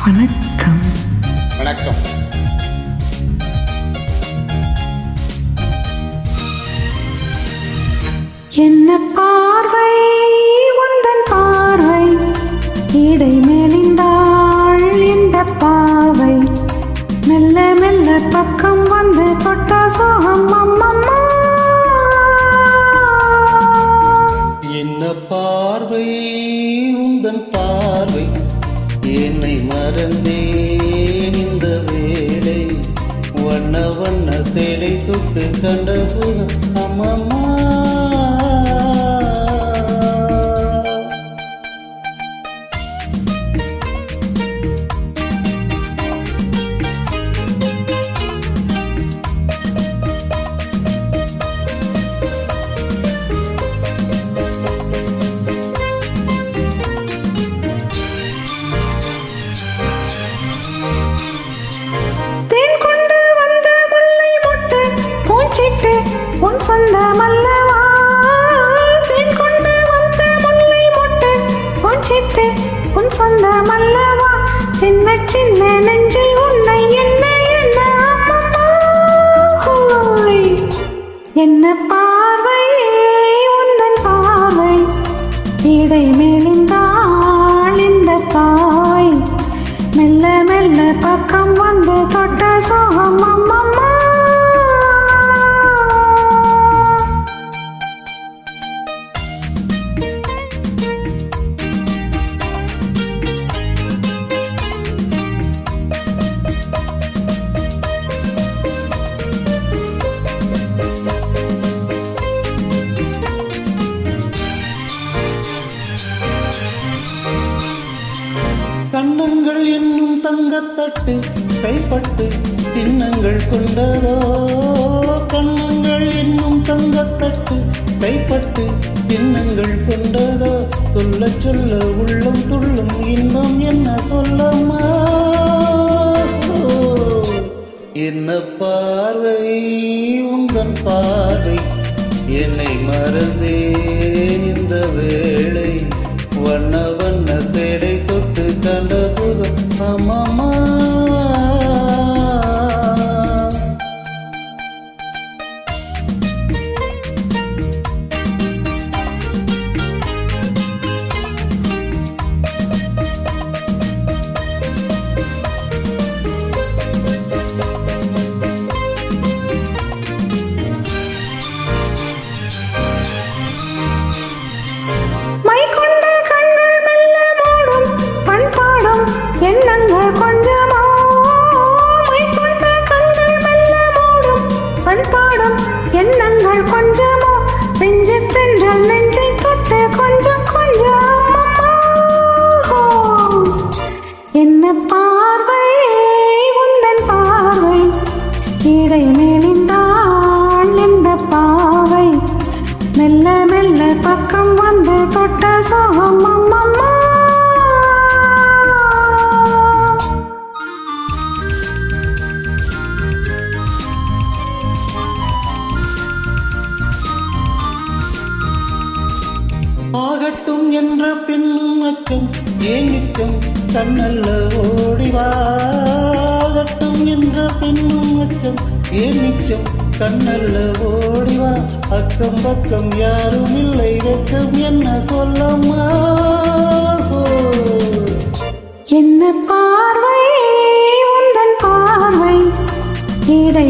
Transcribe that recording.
வணக்கம். வணக்கம். என்ன பார்வை உந்தன் பார்வை, இடை மெலிந்தாள் இந்த பாவை, மெல்ல மெல்ல பக்கம் வந்து தொட்டா சோகம் அம்மம்மா. என்ன பார்வை உந்தன் பார்வை, என்னை மறந்தேன் இந்த வேளை, வண்ண வண்ண சேலை தொட்டு கண்ட சுகம் அம்மம்மா. உன் சொந்தம் அல்லவா, தேன் கொண்டு வந்த முல்லை மொட்டு பூச்சிட்டு உன் சொந்தம் அல்லவா, சின்ன சின்ன நெஞ்சில் உன்னை என்ன என்ன அம்மம்மா. என்ன பார்வை உந்தன் பார்வை, இடை மெலிந்தாள் இந்த பாவை, மெல்ல மெல்ல பக்கம் வந்து தொட்ட சோகம் அம்மம்மா. கண்ணங்கள் என்னும் தங்கத்தட்டு கைப்பட்டு சின்னங்கள் கொண்டதோ, கண்ணங்கள் என்னும் தங்கத்தட்டு கைப்பட்டு சின்னங்கள் கொண்டதோ, சொல்ல சொல்ல உள்ளம் துள்ளும் இன்பம் என்ன சொல்லம்மா. என்ன பார்வை உந்தன் பார்வை, என்னை மறந்தேன் இந்த வேளை, வண்ண வண்ண சேடை தொட்டு கண்ட சுகம் அம்மம்மா. எண்ணங்கள் கொஞ்சமோ கொண்ட கண்கள் மெல்ல மூடும், பண்பாடும் எண்ணங்கள் கொஞ்சமோ, நெஞ்சு தென்றல் நெஞ்சை தொட்டு கொஞ்சம் கொஞ்சம். என்ன பார்வை உந்தன் பார்வை, இடை மெலிந்தாள் இந்த பாவை, மெல்ல மெல்ல பக்கம் வந்து தொட்ட சோகம் அம்மம்மா. ஆகட்டும் என்ற பெண்ணும் அச்சம் ஏன் நிச்சம் கண்ணல்ல ஓடிவா, ஆகட்டும் என்ற பெண்ணும் அச்சம் ஏன் நிச்சம் கண்ணல்ல ஓடிவா, அக்கம் பக்கம் யாரும் இல்லை வெக்கம் என்ன சொல்லம்மா. என்ன பார்வை உந்தன் பார்வை, இடை